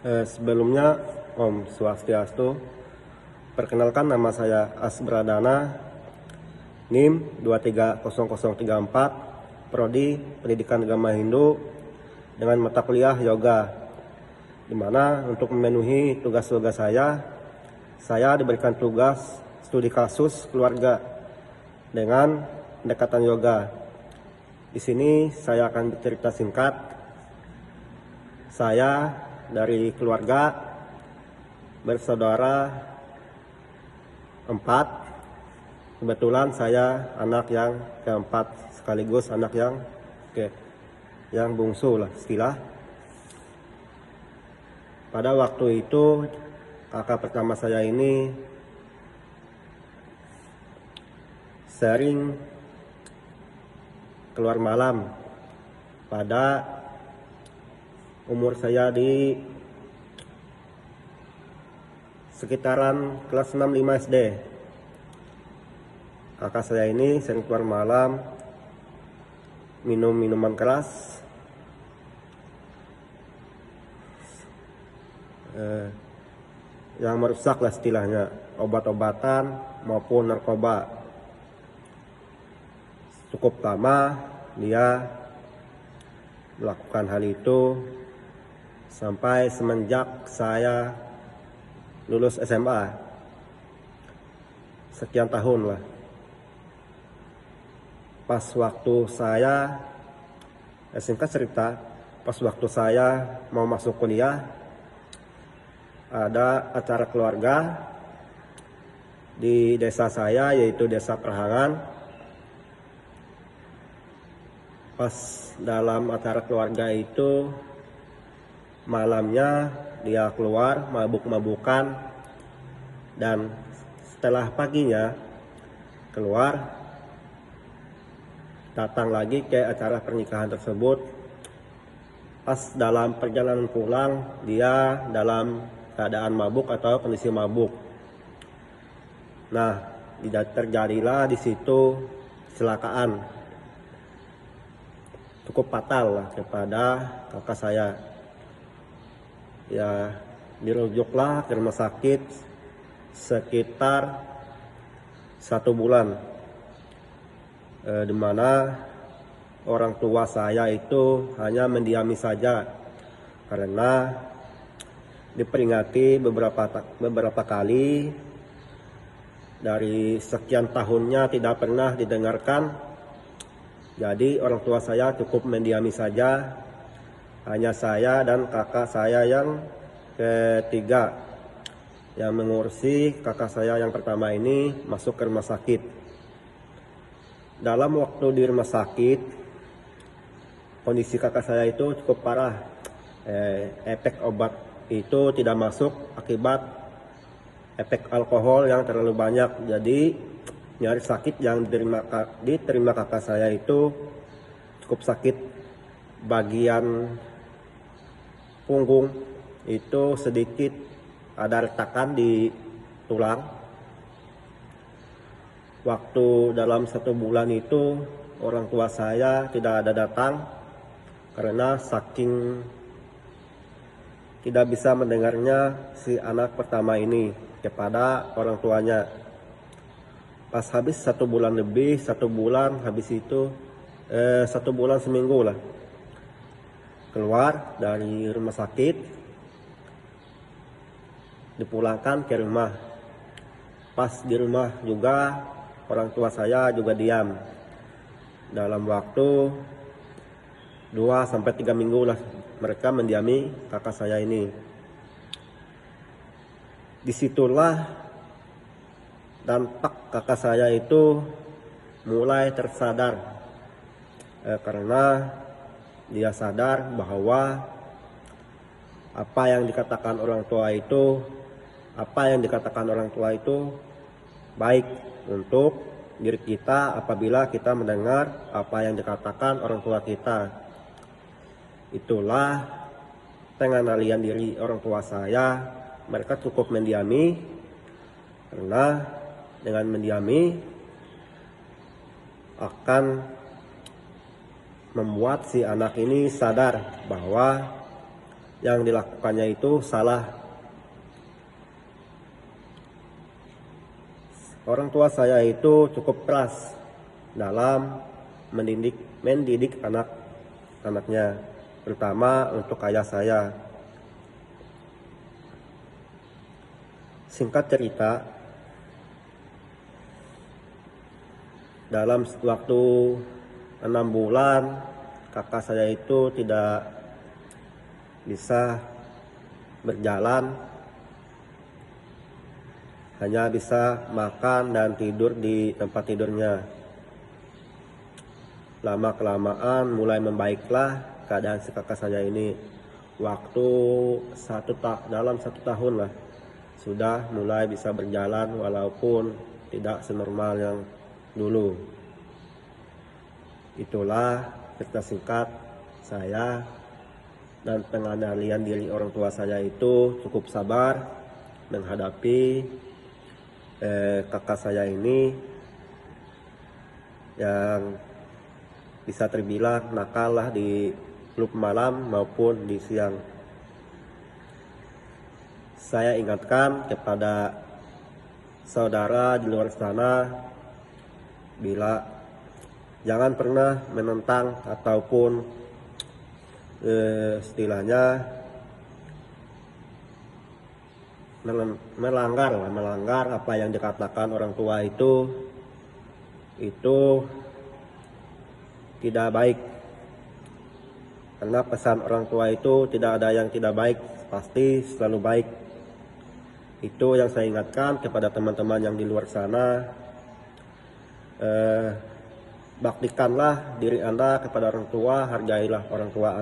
Sebelumnya Om Swastiastu, perkenalkan nama saya Asbradana, NIM 230034, Prodi Pendidikan Agama Hindu dengan mata kuliah Yoga, di mana untuk memenuhi tugas-tugas saya diberikan tugas studi kasus keluarga dengan pendekatan yoga. Di sini saya akan bercerita singkat. Saya dari keluarga bersaudara 4. Kebetulan saya anak yang keempat sekaligus anak yang bungsu lah istilah. Pada waktu itu kakak pertama saya ini sering keluar malam pada umur saya di sekitaran kelas 6-5 SD. Kakak saya ini sering keluar malam, minum minuman keras, yang merusak lah istilahnya, obat-obatan maupun narkoba. Cukup lama dia melakukan hal itu sampai semenjak saya lulus SMA, sekian tahun lah. Pas waktu saya singkat cerita, pas waktu saya mau masuk kuliah, ada acara keluarga di desa saya, yaitu Desa Perhangan. Pas dalam acara keluarga itu, malamnya dia keluar mabuk-mabukan, dan setelah paginya keluar datang lagi ke acara pernikahan tersebut. Pas dalam perjalanan pulang, dia dalam keadaan mabuk atau kondisi mabuk. Nah, terjadilah di situ kecelakaan cukup fatal lah kepada kakak saya. Ya, dirujuklah ke rumah sakit sekitar 1 bulan, di mana orang tua saya itu hanya mendiami saja karena diperingati beberapa kali. Dari sekian tahunnya tidak pernah didengarkan. Jadi orang tua saya cukup mendiami saja. Hanya saya dan kakak saya yang ketiga yang mengurusi kakak saya yang pertama ini masuk ke rumah sakit. Dalam waktu di rumah sakit, kondisi kakak saya itu cukup parah. Efek obat itu tidak masuk akibat efek alkohol yang terlalu banyak. Jadi nyari sakit yang diterima kakak saya itu cukup sakit. Bagian punggung itu sedikit ada retakan di tulang. Waktu dalam 1 bulan itu orang tua saya tidak ada datang karena saking tidak bisa mendengarnya si anak pertama ini kepada orang tuanya. Pas habis 1 bulan lebih, 1 bulan habis itu 1 bulan seminggu lah keluar dari rumah sakit, dipulangkan ke rumah. Pas di rumah juga orang tua saya juga diam. Dalam waktu 2-3 minggu lah mereka mendiami kakak saya ini. Disitulah dampak kakak saya itu mulai tersadar, karena dia sadar bahwa apa yang dikatakan orang tua itu baik untuk diri kita apabila kita mendengar apa yang dikatakan orang tua kita. Itulah pengendalian diri orang tua saya. Mereka cukup mendiami, karena dengan mendiami akan membuat si anak ini sadar bahwa yang dilakukannya itu salah. Orang tua saya itu cukup keras dalam mendidik anak-anaknya, terutama untuk ayah saya. Singkat cerita, dalam waktu 6 bulan kakak saya itu tidak bisa berjalan, hanya bisa makan dan tidur di tempat tidurnya. Lama-kelamaan mulai membaiklah keadaan si kakak saya ini. Waktu dalam 1 tahun lah sudah mulai bisa berjalan walaupun tidak senormal yang dulu. Itulah cerita singkat saya, dan pengendalian diri orang tua saya itu cukup sabar menghadapi kakak saya ini yang bisa terbilang nakal lah di klub malam maupun di siang. Saya ingatkan kepada saudara di luar sana, bila jangan pernah menentang ataupun istilahnya melanggar apa yang dikatakan orang tua itu tidak baik. Karena pesan orang tua itu tidak ada yang tidak baik, pasti selalu baik. Itu yang saya ingatkan kepada teman-teman yang di luar sana. Baktikanlah diri Anda kepada orang tua, hargailah orang tua